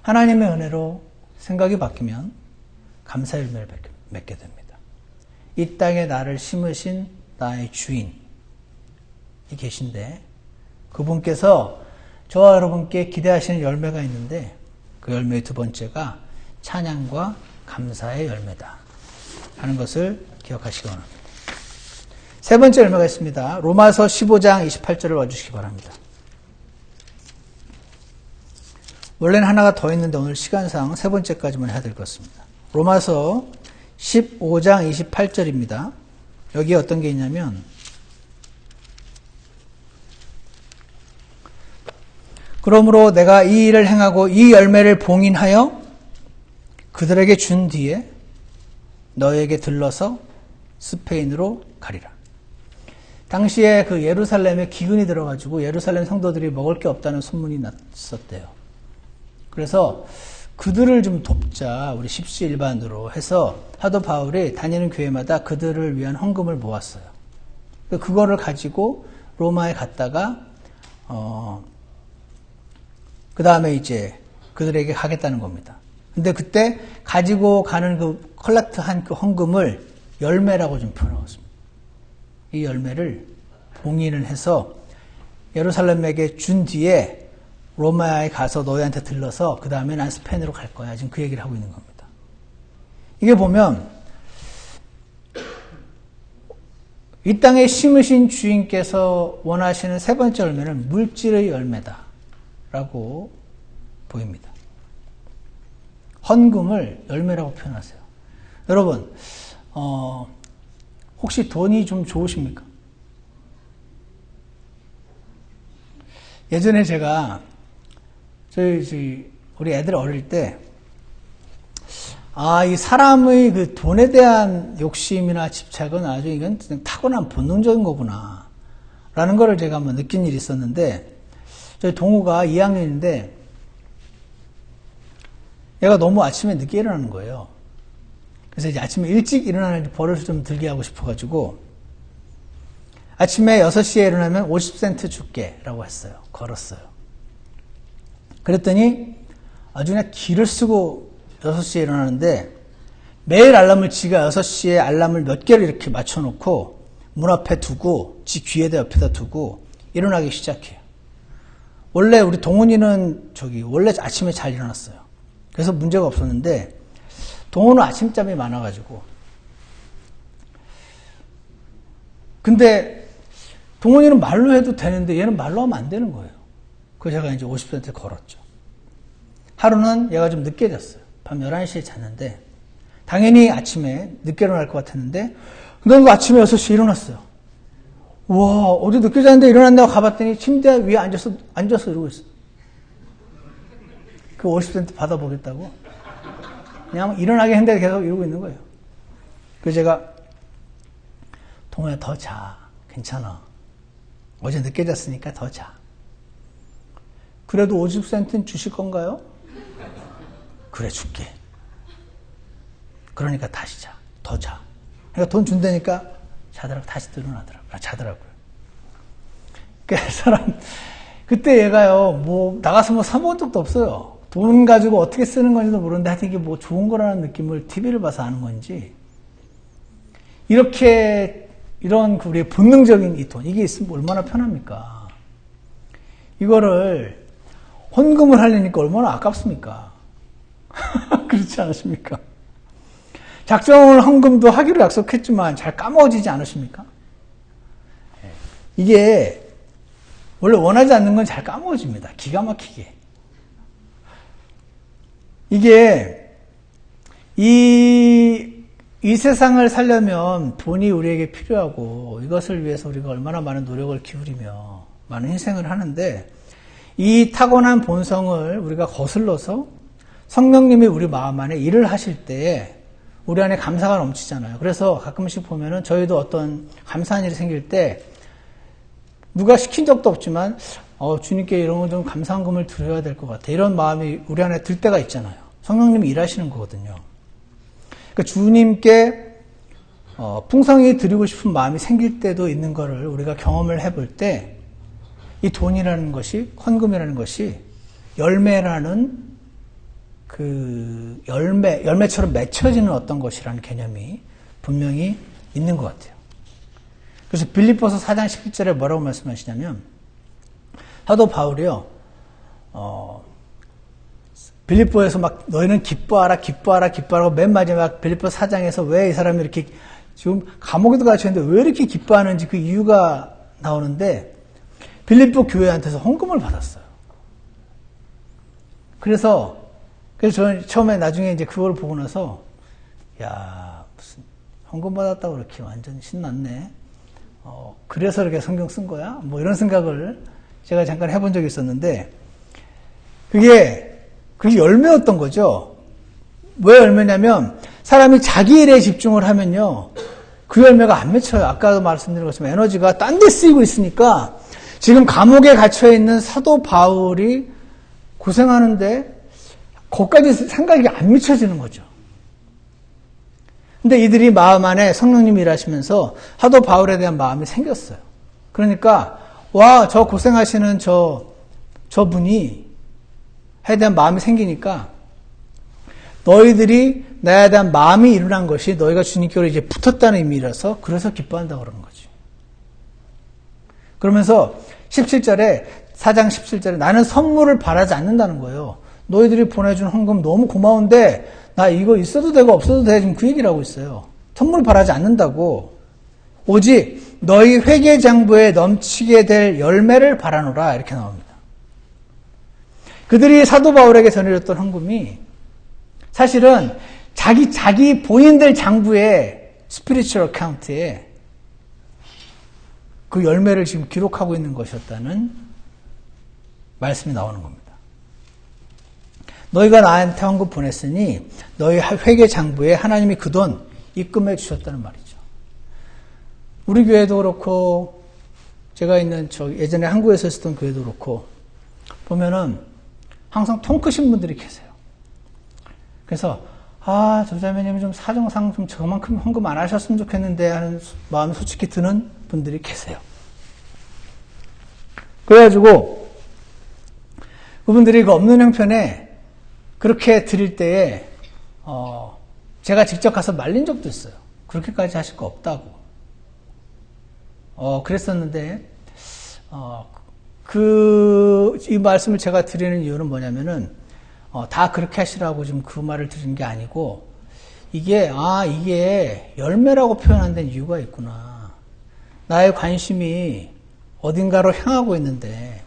하나님의 은혜로 생각이 바뀌면 감사의 열매를 맺게 됩니다. 이 땅에 나를 심으신 나의 주인이 계신데 그분께서 저와 여러분께 기대하시는 열매가 있는데 그 열매의 두 번째가 찬양과 감사의 열매다 하는 것을 기억하시기 원합니다. 세 번째 열매가 있습니다. 로마서 15장 28절을 와주시기 바랍니다. 원래는 하나가 더 있는데 오늘 시간상 세 번째까지만 해야 될 것 같습니다. 로마서 15장 28절입니다. 여기에 어떤 게 있냐면 그러므로 내가 이 일을 행하고 이 열매를 봉인하여 그들에게 준 뒤에 너에게 들러서 스페인으로 가리라. 당시에 그 예루살렘에 기근이 들어가지고 예루살렘 성도들이 먹을 게 없다는 소문이 났었대요. 그래서 그들을 좀 돕자 우리 십시일반으로 해서 사도 바울이 다니는 교회마다 그들을 위한 헌금을 모았어요. 그거를 가지고 로마에 갔다가 그 다음에 이제 그들에게 가겠다는 겁니다. 근데 그때 가지고 가는 그 컬렉트한 그 헌금을 열매라고 좀 표현하고 있습니다. 이 열매를 봉인을 해서 예루살렘에게 준 뒤에 로마에 가서 너희한테 들러서 그 다음에 난 스페인으로 갈 거야. 지금 그 얘기를 하고 있는 겁니다. 이게 보면 이 땅에 심으신 주인께서 원하시는 세 번째 열매는 물질의 열매다라고 보입니다. 헌금을 열매라고 표현하세요. 여러분, 혹시 돈이 좀 좋으십니까? 예전에 제가 우리 애들 어릴 때 이 사람의 그 돈에 대한 욕심이나 집착은 아주 이건 타고난 본능적인 거구나 라는 거를 제가 한번 느낀 일이 있었는데, 저희 동우가 2학년인데 얘가 너무 아침에 늦게 일어나는 거예요. 그래서 이제 아침에 일찍 일어나는 버릇을 좀 들게 하고 싶어가지고 아침에 6시에 일어나면 50센트 줄게 라고 했어요. 걸었어요. 그랬더니 아주 그냥 기를 쓰고 6시에 일어나는데, 매일 알람을 지가 6시에 알람을 몇 개를 이렇게 맞춰놓고 문 앞에 두고 지 귀에다 옆에다 두고 일어나기 시작해요. 원래 우리 동훈이는 원래 아침에 잘 일어났어요. 그래서 문제가 없었는데 동훈은 아침잠이 많아가지고, 근데 동훈이는 말로 해도 되는데 얘는 말로 하면 안 되는 거예요. 그래서 제가 이제 50센트 걸었죠. 하루는 얘가 좀 늦게 잤어요. 밤 11시에 잤는데 당연히 아침에 늦게 일어날 것 같았는데, 근데 아침에 6시에 일어났어요. 와, 어제 늦게 잤는데 일어난다고 가봤더니 침대 위에 앉아서 이러고 있어. 그 50센트 받아보겠다고. 그냥 일어나게 했는데 계속 이러고 있는 거예요. 그래서 제가, 동호야 더 자. 괜찮아. 어제 늦게 잤으니까 더 자. 그래도 50센트는 주실 건가요? 그래, 줄게. 그러니까 다시 자. 더 자. 그러니까 돈 준다니까 자더라고. 다시 자더라고요. 그 사람, 그때 얘가요, 나가서 사먹은 적도 없어요. 돈 가지고 어떻게 쓰는 건지도 모르는데 하여튼 이게 좋은 거라는 느낌을 TV를 봐서 아는 건지, 이런 우리의 본능적인 이 돈, 이게 있으면 얼마나 편합니까? 이거를 헌금을 하려니까 얼마나 아깝습니까? 그렇지 않으십니까? 작정을 헌금도 하기로 약속했지만 잘 까먹어지지 않으십니까? 이게 원래 원하지 않는 건 잘 까먹어집니다. 기가 막히게. 이게 이 세상을 살려면 돈이 우리에게 필요하고, 이것을 위해서 우리가 얼마나 많은 노력을 기울이며 많은 희생을 하는데, 이 타고난 본성을 우리가 거슬러서 성령님이 우리 마음 안에 일을 하실 때에 우리 안에 감사가 넘치잖아요. 그래서 가끔씩 보면은 저희도 어떤 감사한 일이 생길 때 누가 시킨 적도 없지만 주님께 이런 거 좀 감사한금을 드려야 될 것 같아, 이런 마음이 우리 안에 들 때가 있잖아요. 성령님이 일하시는 거거든요. 그러니까 주님께 풍성히 드리고 싶은 마음이 생길 때도 있는 거를 우리가 경험을 해볼 때, 이 돈이라는 것이, 헌금이라는 것이 열매라는 그 열매처럼 맺혀지는 어떤 것이라는 개념이 분명히 있는 것 같아요. 그래서 빌립보서 4장 11절에 뭐라고 말씀하시냐면, 사도 바울이요, 빌립보에서 막 너희는 기뻐하라 기뻐하라고 맨 마지막 빌립보 4장에서 왜 이 사람이 이렇게 지금 감옥에도 갇혀있는데 왜 이렇게 기뻐하는지 그 이유가 나오는데, 빌립보 교회한테서 헌금을 받았어요. 그래서 저는 처음에 나중에 이제 그걸 보고 나서, 야, 무슨 헌금 받았다고 그렇게 완전 신났네. 그래서 이렇게 성경 쓴 거야? 이런 생각을 제가 잠깐 해본 적이 있었는데, 그게 열매였던 거죠. 왜 열매냐면, 사람이 자기 일에 집중을 하면요, 그 열매가 안 맺혀요. 아까도 말씀드린 것처럼 에너지가 딴 데 쓰이고 있으니까, 지금 감옥에 갇혀있는 사도 바울이 고생하는데, 거기까지 생각이 안 미쳐지는 거죠. 근데 이들이 마음 안에 성령님이 일하시면서 사도 바울에 대한 마음이 생겼어요. 그러니까, 저 고생하시는 저분이 에 대한 마음이 생기니까, 너희들이 나에 대한 마음이 일어난 것이 너희가 주님께로 이제 붙었다는 의미라서, 그래서 기뻐한다고 그러는 거지. 그러면서 17절에 4장 17절에 나는 선물을 바라지 않는다는 거예요. 너희들이 보내준 헌금 너무 고마운데 나 이거 있어도 되고 없어도 돼. 지금 그 얘기를 하고 있어요. 선물 바라지 않는다고. 오직 너희 회개장부에 넘치게 될 열매를 바라노라 이렇게 나옵니다. 그들이 사도 바울에게 전해줬던 헌금이 사실은 자기 본인들 장부에 스피리추얼 어카운트에 그 열매를 지금 기록하고 있는 것이었다는 말씀이 나오는 겁니다. 너희가 나한테 헌금 보냈으니 너희 회계 장부에 하나님이 그 돈 입금해 주셨다는 말이죠. 우리 교회도 그렇고 제가 있는 예전에 한국에서 있었던 교회도 그렇고 보면은 항상 통 크신 분들이 계세요. 그래서 저 자매님이 좀 사정상 좀 저만큼 헌금 안 하셨으면 좋겠는데 하는 마음이 솔직히 드는 분들이 계세요. 그래가지고 그분들이 그 없는 형편에 그렇게 드릴 때에 제가 직접 가서 말린 적도 있어요. 그렇게까지 하실 거 없다고. 그랬었는데 이 말씀을 제가 드리는 이유는 뭐냐면은 다 그렇게 하시라고 지금 그 말을 드리는 게 아니고 이게 열매라고 표현한 데는 이유가 있구나. 나의 관심이 어딘가로 향하고 있는데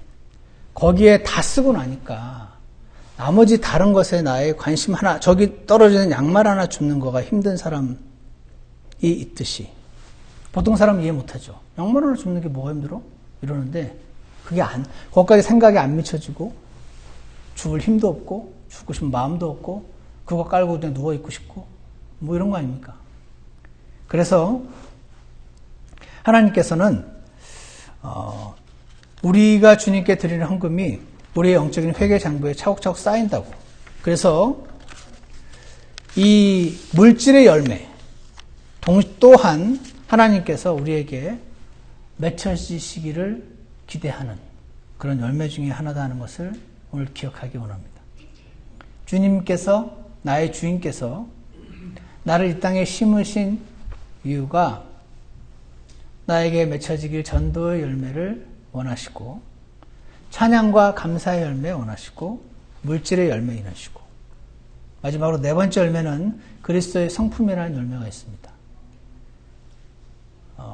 거기에 다 쓰고 나니까 나머지 다른 것에 나의 관심 하나, 저기 떨어지는 양말 하나 줍는 거가 힘든 사람이 있듯이 보통 사람은 이해 못하죠. 양말 하나 줍는 게 뭐가 힘들어? 이러는데 거기까지 생각이 안 미쳐지고 줄 힘도 없고 주고 싶은 마음도 없고 그거 깔고 그냥 누워있고 싶고 뭐 이런 거 아닙니까? 그래서 하나님께서는 우리가 주님께 드리는 헌금이 우리의 영적인 회개 장부에 차곡차곡 쌓인다고. 그래서 이 물질의 열매 또한 하나님께서 우리에게 맺혀지시기를 기대하는 그런 열매 중에 하나다 하는 것을 오늘 기억하기 원합니다. 주님께서 나의 주인께서 나를 이 땅에 심으신 이유가 나에게 맺혀지길 전도의 열매를 원하시고 찬양과 감사의 열매 원하시고 물질의 열매 원하시고 마지막으로 네 번째 열매는 그리스도의 성품이라는 열매가 있습니다.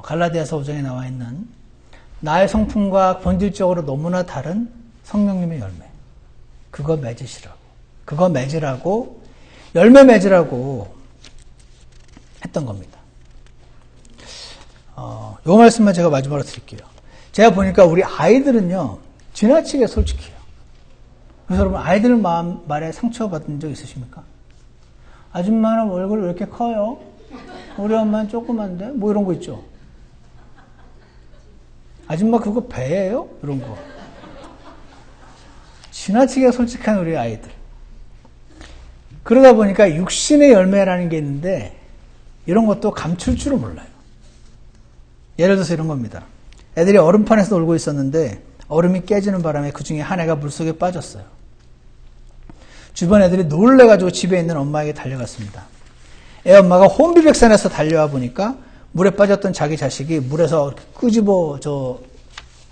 갈라디아서 5장에 나와 있는 나의 성품과 본질적으로 너무나 다른 성령님의 열매 그거 맺으라고 열매 맺으라고 했던 겁니다. 이 말씀만 제가 마지막으로 드릴게요. 제가 보니까 우리 아이들은요 지나치게 솔직해요. 그래서 여러분 아이들 말에 상처받은 적 있으십니까? 아줌마는 얼굴이 왜 이렇게 커요? 우리 엄마는 조그만데? 뭐 이런 거 있죠. 아줌마 그거 배예요? 이런 거. 지나치게 솔직한 우리 아이들. 그러다 보니까 육신의 열매라는 게 있는데 이런 것도 감출 줄을 몰라요. 예를 들어서 이런 겁니다. 애들이 얼음판에서 놀고 있었는데 얼음이 깨지는 바람에 그 중에 한 애가 물속에 빠졌어요. 주변 애들이 놀래가지고 집에 있는 엄마에게 달려갔습니다. 애 엄마가 혼비백산해서 달려와 보니까 물에 빠졌던 자기 자식이 물에서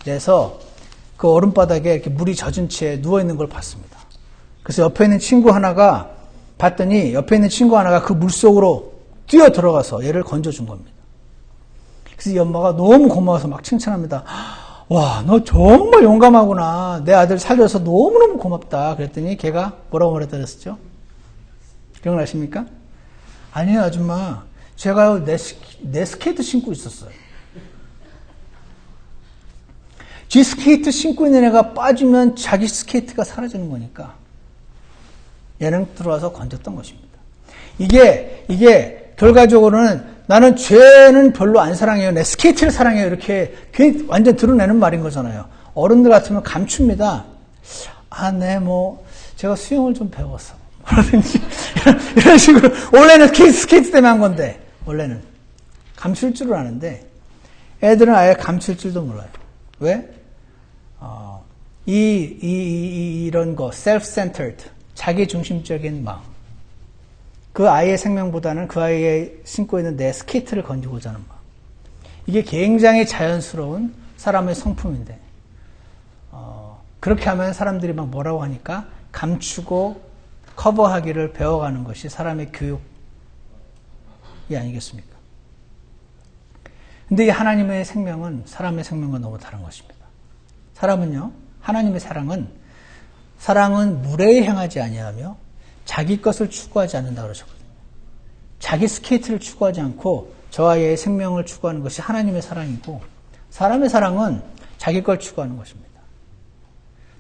내서 그 얼음바닥에 이렇게 물이 젖은 채 누워있는 걸 봤습니다. 그래서 옆에 있는 친구 하나가 그 물속으로 뛰어 들어가서 얘를 건져준 겁니다. 그래서 이 엄마가 너무 고마워서 막 칭찬합니다. 와, 너 정말 용감하구나. 내 아들 살려서 너무너무 고맙다. 그랬더니 걔가 뭐라고 말했더랬었죠? 기억나십니까? 아니요, 아줌마. 제가 내 스케이트 신고 있었어요. 지 스케이트 신고 있는 애가 빠지면 자기 스케이트가 사라지는 거니까 얘는 들어와서 건졌던 것입니다. 이게 결과적으로는 나는 죄는 별로 안 사랑해요. 내 스케이트를 사랑해요. 이렇게 완전 드러내는 말인 거잖아요. 어른들 같으면 감춥니다. 네, 제가 수영을 좀 배웠어. 뭐라든지 이런 식으로. 원래는 스케이트 때문에 한 건데, 원래는. 감출 줄을 아는데, 애들은 아예 감출 줄도 몰라요. 왜? 이런 거, self-centered, 자기중심적인 마음. 그 아이의 생명보다는 그 아이의 신고 있는 내 스케이트를 건지고자 하는 마음. 이게 굉장히 자연스러운 사람의 성품인데 그렇게 하면 사람들이 막 뭐라고 하니까 감추고 커버하기를 배워가는 것이 사람의 교육이 아니겠습니까? 근데 이 하나님의 생명은 사람의 생명과 너무 다른 것입니다. 사람은요, 하나님의 사랑은 무례히 행하지 아니하며 자기 것을 추구하지 않는다고 그러셨거든요. 자기 스케이트를 추구하지 않고 저와 얘의 생명을 추구하는 것이 하나님의 사랑이고, 사람의 사랑은 자기 걸 추구하는 것입니다.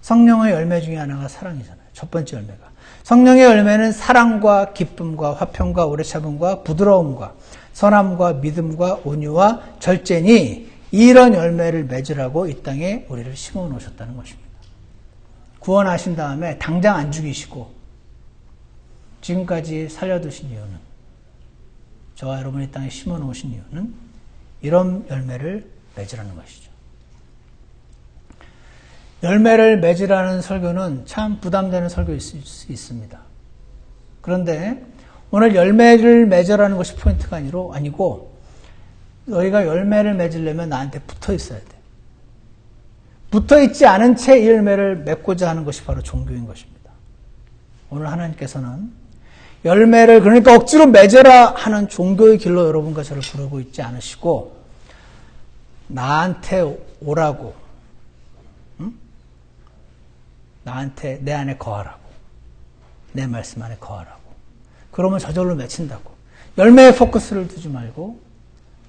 성령의 열매 중에 하나가 사랑이잖아요. 첫 번째 열매가. 성령의 열매는 사랑과 기쁨과 화평과 오래 참음과 부드러움과 선함과 믿음과 온유와 절제니 이런 열매를 맺으라고 이 땅에 우리를 심어 놓으셨다는 것입니다. 구원하신 다음에 당장 안 죽이시고 지금까지 살려두신 이유는, 저와 여러분이 이 땅에 심어 놓으신 이유는 이런 열매를 맺으라는 것이죠. 열매를 맺으라는 설교는 참 부담되는 설교일 수 있습니다. 그런데 오늘 열매를 맺으라는 것이 포인트가 아니고 너희가 열매를 맺으려면 나한테 붙어 있어야 돼. 붙어 있지 않은 채 이 열매를 맺고자 하는 것이 바로 종교인 것입니다. 오늘 하나님께서는 열매를 그러니까 억지로 맺어라 하는 종교의 길로 여러분과 저를 부르고 있지 않으시고 나한테 오라고, 나한테 내 안에 거하라고, 내 말씀 안에 거하라고. 그러면 저절로 맺힌다고. 열매에 포커스를 두지 말고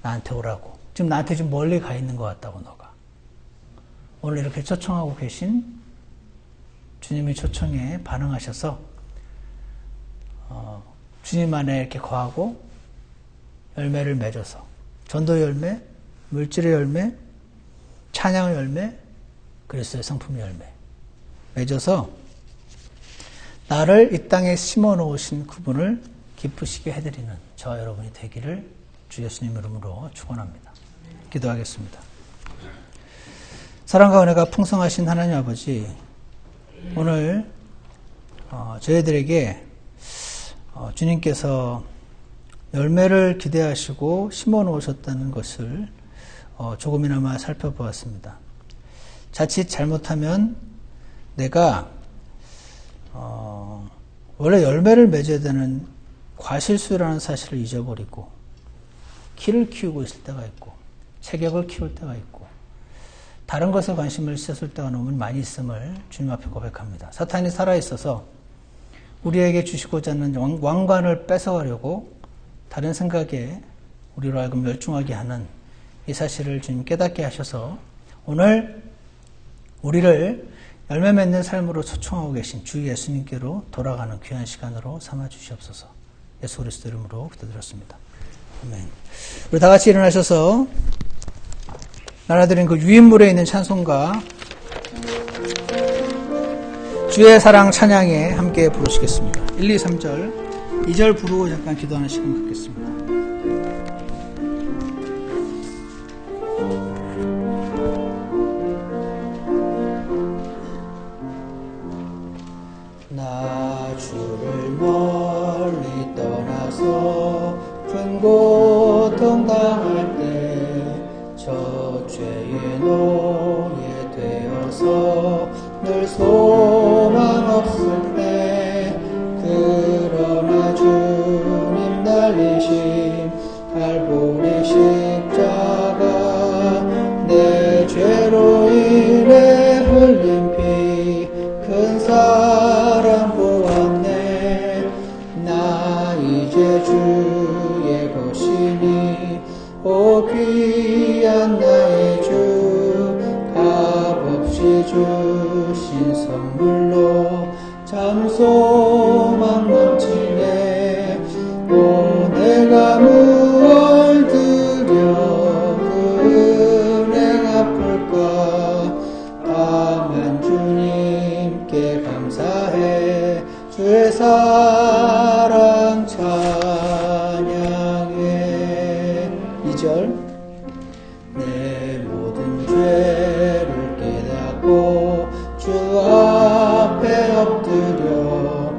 나한테 오라고. 지금 나한테 좀 멀리 가 있는 것 같다고 너가. 오늘 이렇게 초청하고 계신 주님의 초청에 반응하셔서 주님 안에 이렇게 거하고 열매를 맺어서 전도의 열매, 물질의 열매, 찬양의 열매, 그리스도의 성품의 열매 맺어서 나를 이 땅에 심어 놓으신 그분을 기쁘시게 해드리는 저와 여러분이 되기를 주 예수님 이름으로 축원합니다. 기도하겠습니다. 사랑과 은혜가 풍성하신 하나님 아버지, 오늘 저희들에게 주님께서 열매를 기대하시고 심어 놓으셨다는 것을 조금이나마 살펴보았습니다. 자칫 잘못하면 내가 원래 열매를 맺어야 되는 과실수라는 사실을 잊어버리고 키를 키우고 있을 때가 있고 체격을 키울 때가 있고 다른 것에 관심을 쏟을 때가 너무 많이 있음을 주님 앞에 고백합니다. 사탄이 살아있어서 우리에게 주시고자 하는 왕관을 뺏어가려고 다른 생각에 우리로 하여금 멸종하게 하는 이 사실을 주님 깨닫게 하셔서 오늘 우리를 열매 맺는 삶으로 초청하고 계신 주 예수님께로 돌아가는 귀한 시간으로 삼아 주시옵소서. 예수 그리스도 이름으로 기도드렸습니다. 아멘. 우리 다 같이 일어나셔서 나눠드린 그 유인물에 있는 찬송가 주의 사랑 찬양에 함께 부르시겠습니다. 1, 2, 3절 2절 부르고 잠깐 기도하는 시간 갖겠습니다. 나 주를 멀리 떠나서 큰 고통 당할 때 저 죄의 노예 되어서 늘 소망 없을 때 그러나 주님 달리신 갈보리 십자가 내 죄로 인해 흘린 피 큰 사랑 보았네. 나 이제 주의 것이니 오 귀한 나의 주 값없이 주신 선물로 참 소망 넘치네. 오 내가 무얼 드려 그 은혜 갚을까. 다만 주님께 감사해 주의 사랑 찬양해. 2절 내 모든 죄를 깨닫고 주 앞에 엎드려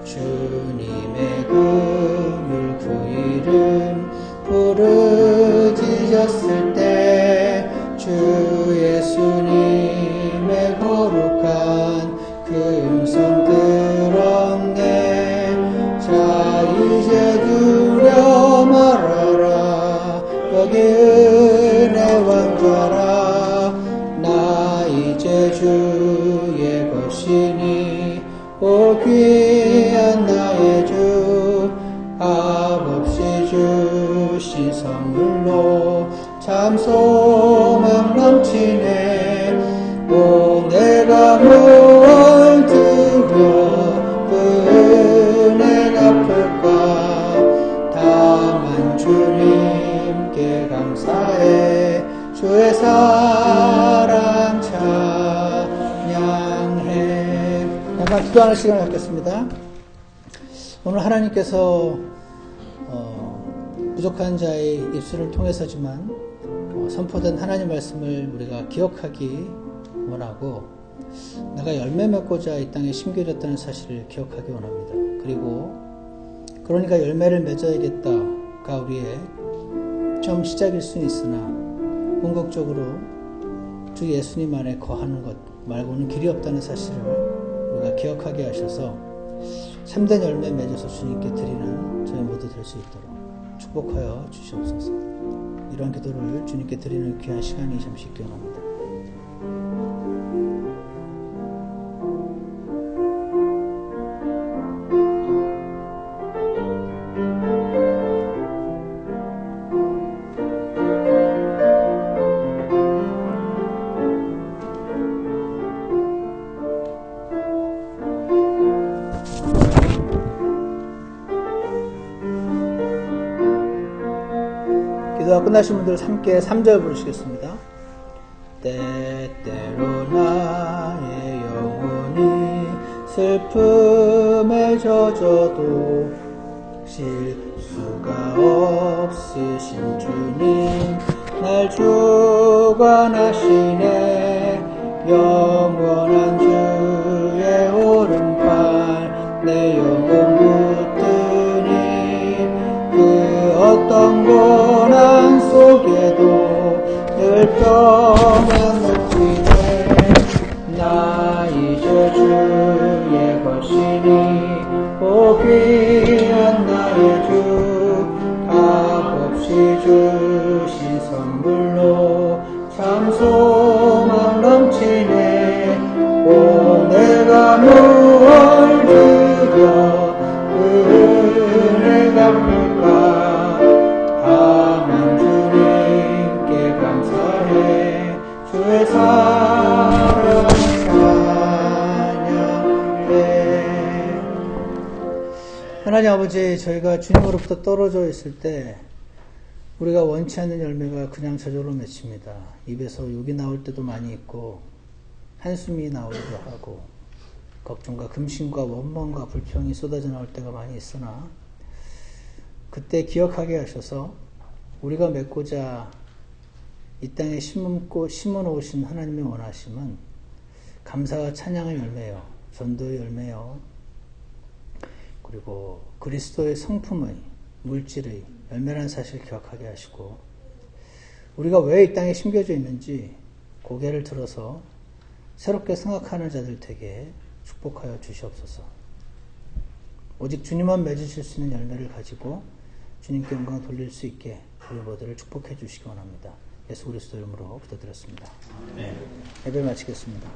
주님의 긍휼 그 이름 하나님의 거룩한 그 음성 들었네. 자 이제 두려 말아라. 여기 은혜 왕좌라. 나 이제 주의 것이니 오 귀한 나의 주. 값없이 주신 선물로 참 소망 넘치네. 오 내가 뭘 드려 그 은혜 갚을까. 다만 주님께 감사해 주의 사랑 찬양해. 잠깐 기도하는 시간을 갖겠습니다. 오늘 하나님께서 부족한 자의 입술을 통해서지만 선포된 하나님 말씀을 우리가 기억하기 원하고, 내가 열매 맺고자 이 땅에 심겨졌다는 사실을 기억하기 원합니다. 그리고 그러니까 열매를 맺어야겠다가 우리의 좀 시작일 수는 있으나 궁극적으로 주 예수님 안에 거하는 것 말고는 길이 없다는 사실을 우리가 기억하게 하셔서 참된 열매 맺어서 주님께 드리는 저희 모두 될 수 있도록 축복하여 주시옵소서. 이러한 기도를 주님께 드리는 귀한 시간이 잠시 있기 원합니다. 기도가 끝나신 분들 함께 3절 부르시겠습니다. 때때로 나의 영혼이 슬픔에 젖어도 실수가 없으신 주님 날 주관하시네. 영원한 주의 오른팔 내 영혼 붙드니 그 어떤 고난 속에도 늘 평안 높이네. 나 이제 주의 것이니 오 귀한 나의 주. 값없이 주신 선물로 참 소망 넘치네. 오 내가 무얼 드려 그 은혜 갚을까. 다만 주님께 감사해 주의 사랑 찬양해. 하나님 아버지, 저희가 주님으로부터 떨어져 있을 때 우리가 원치 않는 열매가 그냥 저절로 맺힙니다. 입에서 욕이 나올 때도 많이 있고 한숨이 나오기도 하고 걱정과 금심과 원망과 불평이 쏟아져 나올 때가 많이 있으나, 그때 기억하게 하셔서 우리가 맺고자 이 땅에 심어놓으신 하나님의 원하심은 감사와 찬양의 열매요, 전도의 열매요, 그리고 그리스도의 성품의 물질의 열매라는 사실을 기억하게 하시고, 우리가 왜 이 땅에 심겨져 있는지 고개를 들어서 새롭게 생각하는 자들 되게 축복하여 주시옵소서. 오직 주님만 맺으실 수 있는 열매를 가지고 주님께 영광을 돌릴 수 있게 우리 모두를 축복해 주시기 원합니다. 예수 그리스도 이름으로 부탁드렸습니다. 예배 마치겠습니다.